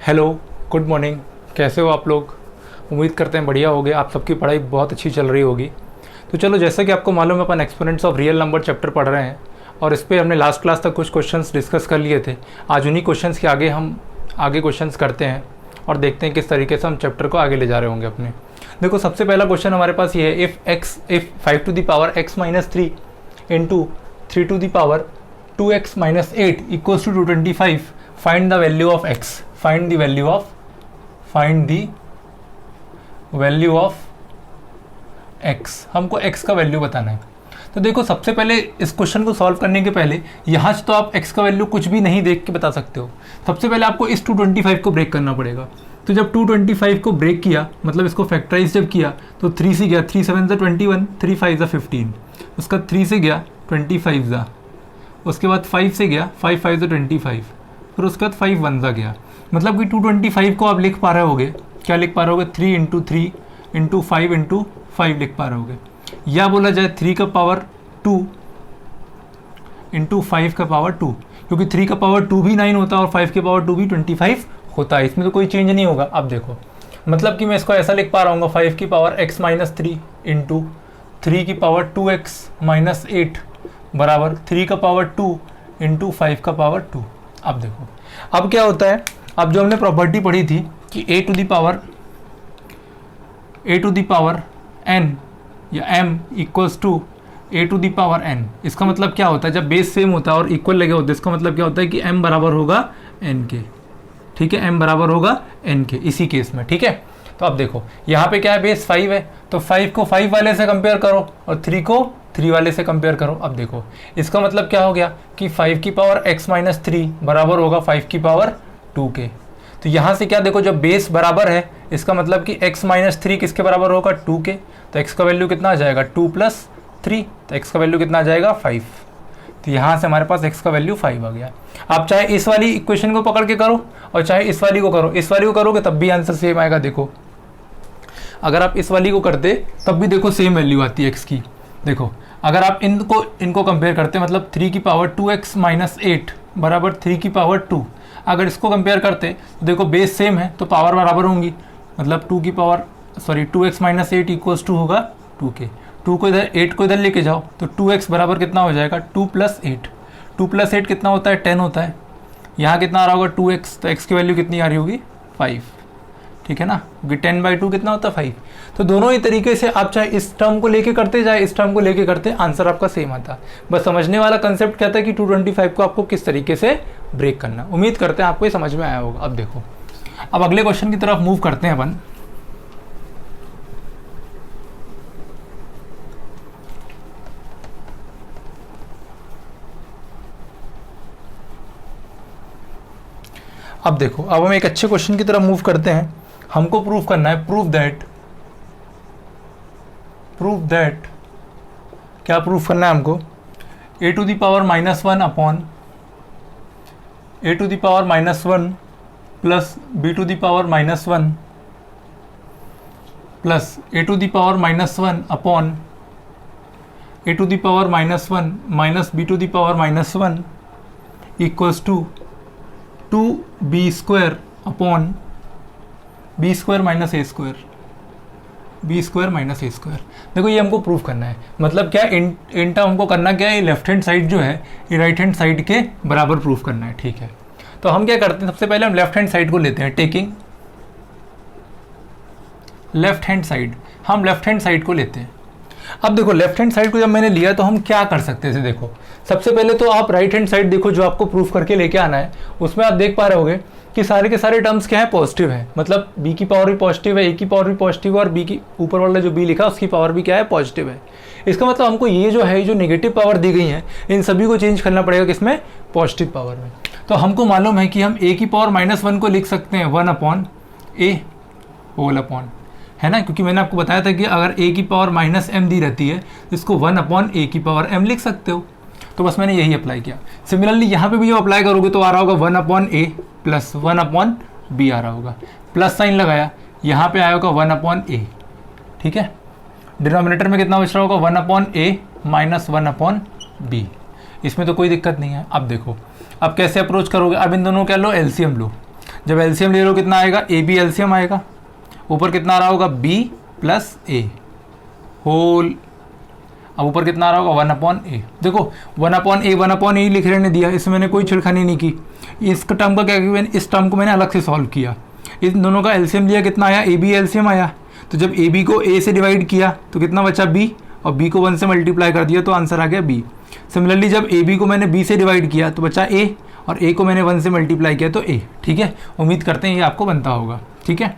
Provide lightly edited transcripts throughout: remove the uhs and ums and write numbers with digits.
Hello, good morning. कैसे हो आप लोग? उम्मीद करते हैं बढ़िया होगे। आप सबकी पढ़ाई बहुत अच्छी चल रही होगी। तो चलो, जैसा कि आपको मालूम है, अपन exponents of real number chapter पढ़ रहे हैं और इस पर हमने लास्ट क्लास तक कुछ क्वेश्चंस डिस्कस कर लिए थे। आज उन्हीं क्वेश्चंस के आगे हम क्वेश्चंस करते हैं और देखते हैं किस तरीके से हम चैप्टर को आगे ले जा रहे होंगे अपने। देखो, सबसे पहला क्वेश्चन हमारे पास ये है, if 5 to the power x minus 3 into 3 to the power 2x minus 8 equals to 225, find the value of x। Find the value of x। हमको x का वैल्यू बताना है। तो देखो, सबसे पहले इस क्वेश्चन को सॉल्व करने के पहले यहाँ से तो आप x का वैल्यू कुछ भी नहीं देख के बता सकते हो। सबसे पहले आपको इस 225 को ब्रेक करना पड़ेगा। तो जब 225 को ब्रेक किया, मतलब इसको फैक्टराइज जब किया, तो 3 से गया, 3 7 21, 3 5 15, उसका 3 से गया 25 जा, उसके बाद 5 से गया 5 5 25, फिर उसके बाद 5 1 जा गया। मतलब कि 225 को आप लिख पा रहे होगे, क्या लिख पा रहे होगे, 3 इंटू 3 इंटू 5 इंटू 5 लिख पा रहे होगे। या बोला जाए 3 का पावर 2 इंटू 5 का पावर 2, क्योंकि 3 का पावर 2 भी 9 होता है और 5 के पावर 2 भी 25 होता है। इसमें तो कोई चेंज नहीं होगा। अब देखो, मतलब कि मैं इसको ऐसा लिख पा रहा हूँ, 5 की पावर x माइनस 3 इंटू 3 की पावर 2x माइनस 8 बराबर 3 का पावर 2 इंटू 5 का पावर 2। अब देखो, अब क्या होता है, अब जो हमने प्रॉपर्टी पढ़ी थी कि a to the power n या m equals to a to the power n। इसका मतलब क्या होता है, जब बेस सेम होता है और इक्वल लगे होते हैं, इसका मतलब क्या होता है कि m बराबर होगा n के। ठीक है, m बराबर होगा n के इसी केस में। ठीक है, तो अब देखो, यहाँ पे क्या है, बेस 5 है, तो 5 को 5 वाले से कंपेयर करो और 3 को 3 वाले से कंपेयर करो। अब देखो, इसका मतलब क्या हो गया कि 5 की पावर x माइनस 3 बराबर होगा 5 की पावर 2 के। तो यहाँ से क्या देखो, जब बेस बराबर है, इसका मतलब कि x माइनस 3 किसके बराबर होगा, 2 के। तो x का वैल्यू कितना आ जाएगा, 2 प्लस 3, तो x का वैल्यू कितना आ जाएगा, 5। तो यहाँ से हमारे पास x का वैल्यू 5 आ गया। आप चाहे इस वाली इक्वेशन को पकड़ के करो और चाहे इस वाली को करो, इस वाली को करोगे तब भी आंसर सेम आएगा। देखो, अगर आप इस वाली को करते तब भी देखो सेम वैल्यू आती है x की। देखो, अगर आप इनको कंपेयर करते, मतलब 3 की पावर 2x माइनस 8 बराबर 3 की पावर 2, अगर इसको कंपेयर करते तो देखो बेस सेम है तो पावर बराबर होंगी, मतलब 2x माइनस 8 इक्वल्स टू होगा 2 के। 2 को इधर, 8 को इधर लेके जाओ तो 2x बराबर कितना हो जाएगा, 2 प्लस 8। 2 प्लस 8 कितना होता है, 10 होता है। यहाँ कितना आ रहा होगा, 2x, तो x की वैल्यू कितनी आ रही होगी, 5। ठीक है ना, क्योंकि 10/2 कितना होता है, 5। तो दोनों ही तरीके से आप चाहे इस टर्म को लेके करते, चाहे इस टर्म को लेके करते, आंसर आपका सेम आता है। बस समझने वाला कंसेप्ट क्या था कि 225 को आपको किस तरीके से ब्रेक करना। उम्मीद करते हैं आपको ये समझ में आया होगा। अब देखो, अब अगले क्वेश्चन की तरफ मूव करते हैं अपन। अब देखो, अब हम एक अच्छे क्वेश्चन की तरफ मूव करते हैं। हमको प्रूव करना है, प्रूव दैट, क्या प्रूव करना है हमको, a to the power minus 1 upon a to the power minus 1 plus b to the power minus 1 plus a to the power minus 1 upon a to the power minus 1 minus b to the power minus 1 equals to 2b square upon b square minus a square, b square minus a square. देखो, ये हमको proof करना है। मतलब क्या, in term हमको करना क्या है, लेफ्ट हैंड साइड जो है ये राइट हैंड साइड के बराबर प्रूफ करना है। ठीक है, तो हम क्या करते हैं, सबसे पहले हम लेफ्ट हैंड साइड को लेते हैं, टेकिंग लेफ्ट हैंड साइड। हम लेफ्ट हैंड साइड को लेते हैं। अब देखो, लेफ्ट हैंड साइड को जब मैंने लिया तो हम क्या कर सकते थे। देखो, सबसे पहले तो आप राइट हैंड साइड देखो, जो आपको प्रूफ करके लेके आना है, उसमें आप देख पा रहे होगे कि सारे के सारे टर्म्स क्या है, पॉजिटिव है। मतलब b की पावर भी पॉजिटिव है, a की पावर भी पॉजिटिव है और b की ऊपर वाला जो b लिखा उसकी पावर भी क्या है, पॉजिटिव है। इसका मतलब हमको ये जो है, जो नेगेटिव पावर दी गई है, इन सभी को चेंज करना पड़ेगा किसमें, पॉजिटिव पावर में। तो हमको मालूम है कि हम a की पावर माइनस 1 को लिख सकते हैं 1 अपॉन a होल अपॉन, है ना, क्योंकि मैंने आपको बताया था कि अगर a की पावर माइनस m दी रहती है तो इसको 1 अपॉन a की पावर m लिख सकते हो। तो बस मैंने यही अप्लाई किया। सिमिलरली यहाँ पे भी जब अप्लाई करोगे तो आ रहा होगा 1 upon a plus 1 upon b आ रहा होगा, प्लस साइन लगाया, यहाँ पे आया होगा 1 अपॉन a। ठीक है, डिनोमिनेटर में कितना बच रहा होगा, 1 upon a minus 1 upon b। इसमें तो कोई दिक्कत नहीं है। अब देखो, अब कैसे अप्रोच करोगे, अब इन दोनों क्या लो, एलसीएम लो। जब एलसीएम ले रहे हो कितना आएगा, ए बी एलसीएम आएगा, ऊपर कितना आ रहा होगा, बी प्लस ए होल, अब ऊपर कितना आ रहा होगा, 1/a। देखो 1/a लिख रहने दिया, इसमें मैंने कोई छिड़खानी नहीं की। इस टर्म का क्या किया मैंने, इस टर्म को मैंने अलग से सॉल्व किया। इन दोनों का एलसीएम लिया, कितना आया, ए बी एलसीएम आया। तो जब ए बी को ए से डिवाइड किया तो कितना बचा, बी, और बी को 1 से मल्टीप्लाई कर दिया तो आंसर आ गया बी। सिमिलरली जब ए बी को मैंने बी से डिवाइड किया तो बचा ए, और ए को मैंने 1 से मल्टीप्लाई किया तो ए। ठीक है, उम्मीद करते हैं ये आपको बनता होगा। ठीक है,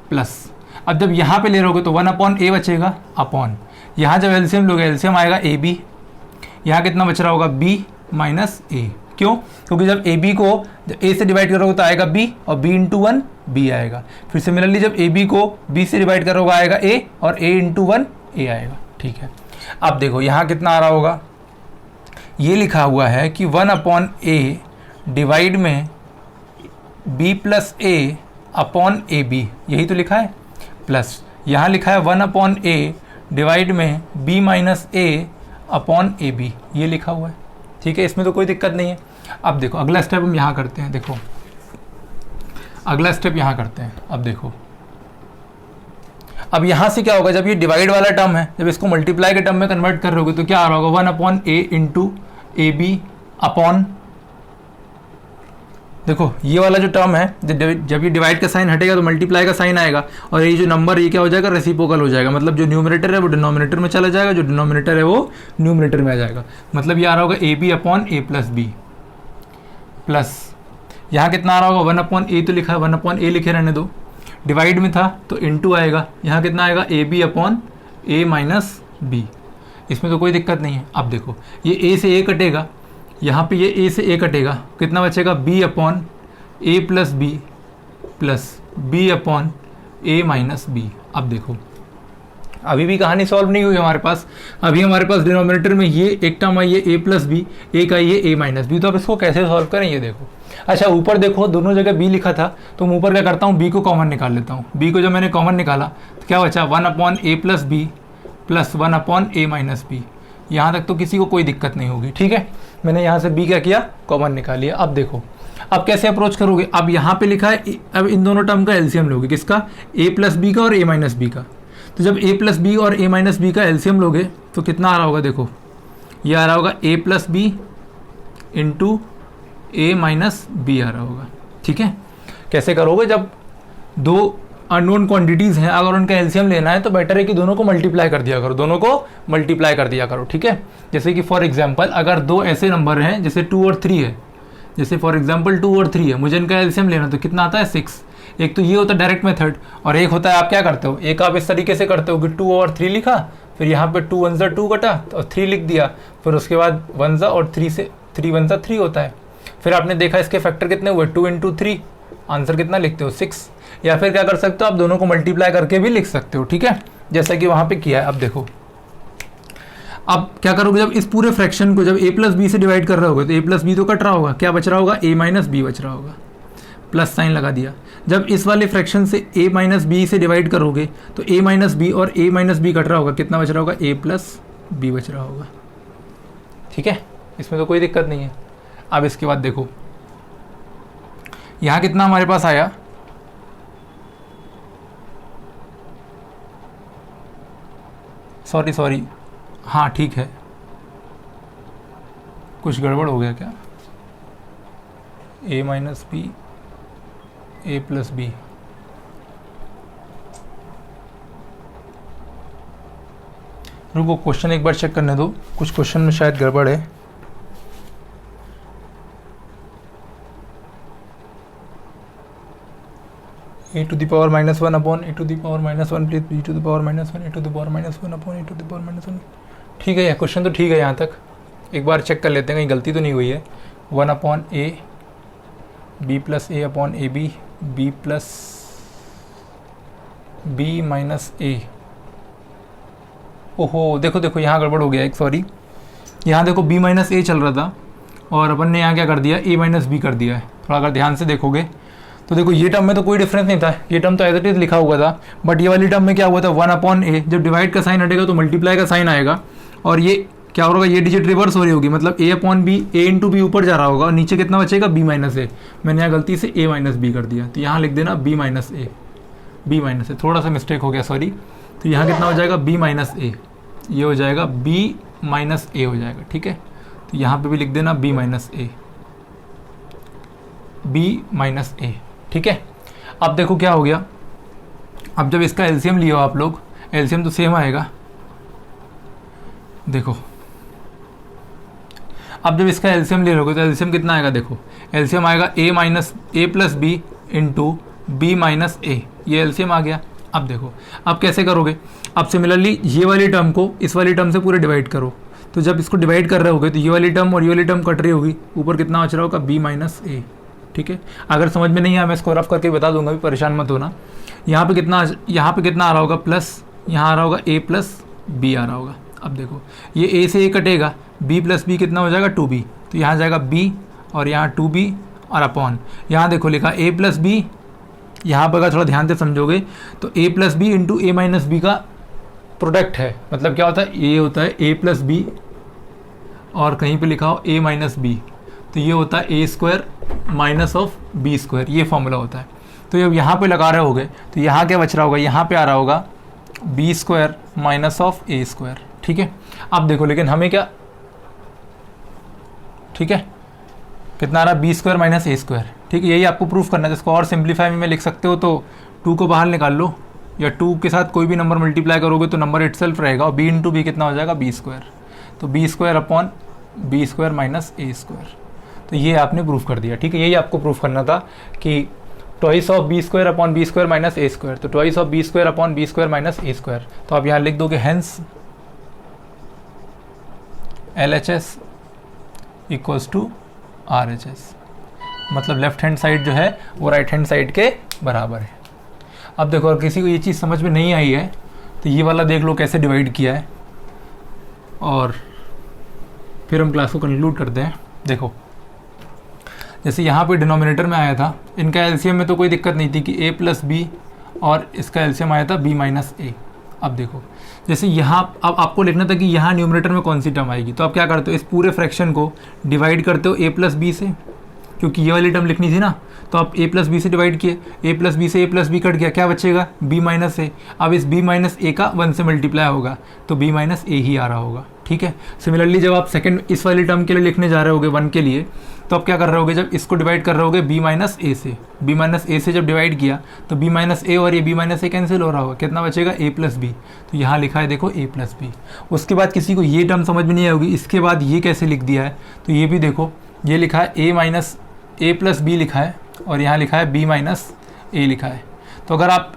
प्लस अब जब यहाँ पे ले रहोगे तो 1/a बचेगा, अपॉन यहाँ जब एलसीएम लोगे, एलसीएम आएगा ए बी, यहाँ कितना बच रहा होगा, b माइनस ए। क्यों, क्योंकि जब ए बी को ए से डिवाइड करोगे तो आएगा b, और b इंटू 1 b आएगा। फिर सिमिलरली जब ए बी को b से डिवाइड करोगे आएगा a, और a इंटू 1 a आएगा। ठीक है, अब देखो यहाँ कितना आ रहा होगा, ये लिखा हुआ है कि 1/a डिवाइड में b plus a upon A B, यही तो लिखा है, प्लस यहाँ लिखा है 1/a डिवाइड में b minus A upon A B, ये लिखा हुआ है। ठीक है, इसमें तो कोई दिक्कत नहीं है। अब देखो अगला स्टेप हम यहाँ करते हैं। देखो अगला स्टेप यहाँ करते हैं। अब देखो, अब यहाँ से क्या होगा, जब ये डिवाइड वाला टर्म है, जब इसको मल्टीप्लाई के टर्म में कन्वर्ट कर रहे होगे तो क्या आ रहा होगा, 1/a इंटू ए बी अपॉन, देखो ये वाला जो टर्म है, जब ये डिवाइड का साइन हटेगा तो मल्टीप्लाई का साइन आएगा, और ये जो नंबर ये क्या हो जाएगा, रेसिप्रोकल हो जाएगा। मतलब जो न्यूमरेटर है वो डिनोमिनेटर में चला जाएगा, जो डिनोमिनेटर है वो न्यूमरेटर में आ जाएगा। मतलब ये आ रहा होगा A B upon A plus B, plus यहाँ कितना आ रहा होगा, 1/a तो लिखा है, 1/a लिखे रहने दो, डिवाइड में था तो इंटू आएगा, यहाँ कितना आएगा, A B upon A minus B. इसमें तो कोई दिक्कत नहीं है। अब देखो ये ए से ए कटेगा, यहाँ पे ये a से a कटेगा, कितना बचेगा, b upon a plus B plus b upon a minus B. अब देखो अभी भी कहानी सॉल्व नहीं हुई हमारे पास। अभी हमारे पास डिनोमिनेटर में ये एक टर्म आई है a प्लस बी, एक आई है a माइनस बी। तो अब इसको कैसे सॉल्व करें ये देखो। अच्छा ऊपर देखो दोनों जगह b लिखा था, तो मैं ऊपर क्या करता हूँ, b को कॉमन निकाल लेता हूँ। b को जब मैंने कॉमन निकाला तो क्या बचा, 1/a plus B plus 1/a minus B. यहाँ तक तो किसी को कोई दिक्कत नहीं होगी। ठीक है, मैंने यहाँ से b क्या किया, कॉमन निकाल लिया। अब देखो अब कैसे अप्रोच करोगे, अब यहाँ पे लिखा है, अब इन दोनों टर्म का एलसीएम लोगे, किसका, a प्लस बी का और a माइनस बी का। तो जब a प्लस बी और a माइनस बी का एलसीएम लोगे तो कितना आ रहा होगा, देखो ये आ रहा होगा a plus B into a minus B आ रहा होगा। ठीक है, कैसे करोगे, जब दो अननोन क्वांटिटीज़ हैं, अगर उनका एलसीएम लेना है तो बेटर है कि दोनों को मल्टीप्लाई कर दिया करो, दोनों को मल्टीप्लाई कर दिया करो। ठीक है, जैसे कि फॉर एग्जांपल अगर दो ऐसे नंबर हैं जैसे 2 और 3 है, जैसे फॉर एग्जांपल 2 और 3 है, मुझे इनका एलसीएम लेना तो कितना आता है, 6। एक तो ये होता है डायरेक्ट मेथड, और एक होता है आप क्या करते हो, एक आप इस तरीके से करते हो कि 2 और 3 लिखा, फिर यहाँ पे 2 1 2 कटा और 3 लिख दिया, फिर उसके बाद 1 और 3 से 3 1 3 होता है। फिर आपने देखा इसके फैक्टर कितने हुए, 2 इंटू 3, आंसर कितना लिखते हो, 6। या फिर क्या कर सकते हो, आप दोनों को मल्टीप्लाई करके भी लिख सकते हो। ठीक है, जैसा कि वहाँ पे किया है। अब देखो अब क्या करोगे, जब इस पूरे फ्रैक्शन को जब a प्लस बी से डिवाइड कर रहे होगे तो a प्लस बी तो कट रहा होगा, क्या बच रहा होगा, a माइनस बी बच रहा होगा, प्लस साइन लगा दिया। जब इस वाले फ्रैक्शन से a माइनस बी से डिवाइड करोगे तो a माइनस बी और a माइनस बी कट रहा होगा, कितना बच रहा होगा, a प्लस बी बच रहा होगा। ठीक है, इसमें तो कोई दिक्कत नहीं है। अब इसके बाद देखो यहाँ कितना हमारे पास आया, सॉरी हाँ ठीक है, कुछ गड़बड़ हो गया क्या, a minus B a plus B, रुको क्वेश्चन एक बार चेक करने दो, कुछ क्वेश्चन में शायद गड़बड़ है। a to the power minus 1 upon a to the power minus 1 plus b to the power minus 1 a to the power minus 1 upon a to the power minus 1। ठीक है, क्वेश्चन तो ठीक है, यहाँ तक एक बार चेक कर लेते हैं कहीं गलती तो नहीं हुई है। 1 upon a b plus a upon A B b plus b minus a। ओहो देखो यहाँ गड़बड़ हो गया एक, सॉरी। यहाँ देखो b माइनस a चल रहा था और अपन ने यहाँ क्या कर दिया, a माइनस b कर दिया है। थोड़ा अगर ध्यान से देखोगे तो देखो ये टर्म में तो कोई डिफरेंस नहीं था, ये टर्म तो एज इट इज लिखा हुआ था, बट ये वाली टर्म में क्या हुआ था, 1 अपॉन a, जब डिवाइड का साइन हटेगा तो मल्टीप्लाई का साइन आएगा, और ये क्या होगा, ये डिजिट रिवर्स हो रही होगी, मतलब a upon B, a into B ऊपर जा रहा होगा और नीचे कितना बचेगा, b माइनस ए। मैंने यहाँ गलती से a माइनस बी कर दिया, तो यहाँ लिख देना b माइनस ए, b माइनस ए, थोड़ा सा मिस्टेक हो गया, सॉरी। तो यहाँ कितना हो जाएगा, b माइनस ए, ये हो जाएगा b माइनस ए हो जाएगा, ठीक है। तो यहाँ पे भी लिख देना b माइनस ए, b माइनस ए, ठीक है। अब देखो क्या हो गया, अब जब इसका एलसीएम लियो आप लोग, एलसीएम तो सेम आएगा, देखो अब जब इसका एलसीएम ले लोगे तो एलसीएम कितना आएगा, देखो एलसीएम आएगा a minus A plus B into B minus A, ये एलसीएम आ गया। अब देखो अब कैसे करोगे, अब सिमिलरली ये वाली टर्म को इस वाली टर्म से पूरे डिवाइड करो, तो जब इसको डिवाइड कर रहे होगे तो ये वाली टर्म और ये वाली टर्म कट रही होगी, ऊपर कितना बच रहा होगा, b माइनस ए, ठीक है। अगर समझ में नहीं आया मैं इसको रफ करके बता दूंगा, भी परेशान मत होना। यहाँ पे कितना आ रहा होगा प्लस, यहाँ आ रहा होगा a प्लस बी आ रहा होगा। अब देखो ये a से a कटेगा, b प्लस बी कितना हो जाएगा 2b, तो यहाँ जाएगा b और यहाँ 2b और अपॉन, यहाँ देखो लिखा a प्लस बी, यहाँ पर अगर थोड़ा ध्यान से समझोगे तो a plus B into A minus B का प्रोडक्ट है, मतलब क्या होता है, ये होता है a प्लस बी और कहीं पे लिखा हो a माइनस बी, तो ये होता है a square minus of B square, ये फॉर्मूला होता है। तो जब यहाँ पे लगा रहे होगे तो यहाँ क्या बच रहा होगा, यहाँ पे आ रहा होगा B square minus of A square, ठीक है। अब देखो लेकिन हमें क्या, ठीक है, कितना आ रहा है, B square minus A square, ठीक है। यही आपको प्रूफ करना है। इसको और सिंप्लीफाई में लिख सकते हो, तो 2 को बाहर निकाल लो या 2 के साथ कोई भी नंबर मल्टीप्लाई करोगे तो नंबर इटसेल्फ रहेगा, और b इंटू बी कितना हो जाएगा, बी स्क्वायर, तो B square upon B square minus A square, तो ये आपने प्रूफ कर दिया, ठीक है। यही आपको प्रूफ करना था कि twice of B square upon B square minus A square, तो twice of B square upon B square minus A square, तो आप यहाँ लिख दोगे hence LHS equals to RHS, मतलब लेफ्ट हैंड साइड जो है वो राइट हैंड साइड के बराबर है। अब देखो अगर किसी को ये चीज़ समझ में नहीं आई है तो ये वाला देख लो कैसे डिवाइड किया है, और फिर हम क्लास को कंक्लूड करते हैं। देखो जैसे यहाँ पे डिनोमिनेटर में आया था, इनका एलसीएम में तो कोई दिक्कत नहीं थी कि a प्लस बी, और इसका एलसीएम आया था b माइनस ए। अब देखो जैसे यहाँ अब आपको लिखना था कि यहाँ न्यूमरेटर में कौन सी टर्म आएगी, तो आप क्या करते हो, इस पूरे फ्रैक्शन को डिवाइड करते हो a प्लस बी से, क्योंकि ये वाली टर्म लिखनी थी ना, तो आप a प्लस बी से डिवाइड किए, a प्लस बी से a प्लस बी कट गया, क्या बचेगा, b माइनस ए। अब इस b माइनस ए का 1 से मल्टीप्लाई होगा तो b माइनस ए ही आ रहा होगा, ठीक है। सिमिलरली जब आप सेकंड इस वाली टर्म के लिए लिखने जा रहे होगे 1 के लिए, तो आप क्या कर रहे होगे, जब इसको डिवाइड कर रहे होगे b माइनस ए से, b माइनस ए से जब डिवाइड किया तो b माइनस ए और ये b माइनस ए कैंसिल हो रहा होगा, कितना बचेगा, a प्लस बी, तो यहाँ लिखा है देखो a प्लस बी। उसके बाद किसी को ये टर्म समझ में नहीं आएगी, इसके बाद ये कैसे लिख दिया है, तो ये भी देखो, ये लिखा है a minus A plus B लिखा है और यहाँ लिखा है b माइनस ए लिखा है। तो अगर आप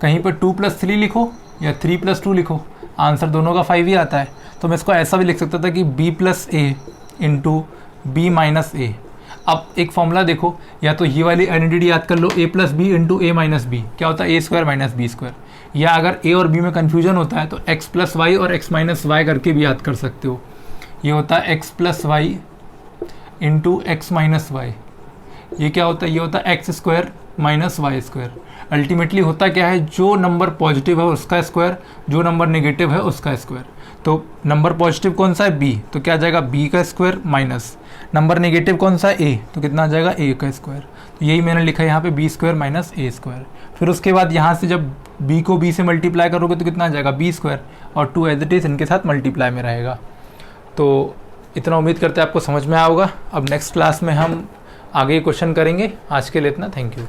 कहीं पर 2 प्लस 3 लिखो या 3 प्लस 2 लिखो, आंसर दोनों का 5 ही आता है। तो मैं इसको ऐसा भी लिख सकता था कि b प्लस ए इंटू बी माइनस ए। अब एक फॉर्मूला देखो, या तो ये वाली आइडेंटिटी याद कर लो, a plus B into A minus B, क्या होता है, a square minus B square, या अगर a और b में कन्फ्यूजन होता है तो x प्लस वाई और x माइनस वाई करके भी याद कर सकते हो। ये होता है x plus Y into X minus Y, ये क्या होता है, ये होता है X square minus Y square. Ultimately होता क्या है, जो नंबर पॉजिटिव है उसका स्क्वायर, जो नंबर नेगेटिव है उसका स्क्वायर। तो नंबर पॉजिटिव कौन सा है, b, तो क्या आ जाएगा b का स्क्वायर माइनस नंबर नेगेटिव कौन सा है, a, तो कितना आ जाएगा a का स्क्वायर। तो यही मैंने लिखा है यहाँ पे b square minus a square. फिर उसके बाद यहाँ से जब b को b से मल्टीप्लाई करोगे तो कितना आ जाएगा, b स्क्वायर, और 2 एज इट इज़ इनके साथ मल्टीप्लाई में रहेगा। तो इतना उम्मीद करते हैं आपको समझ में आया होगा। अब नेक्स्ट क्लास में हम आगे क्वेश्चन करेंगे। आज के लिए इतना, थैंक यू।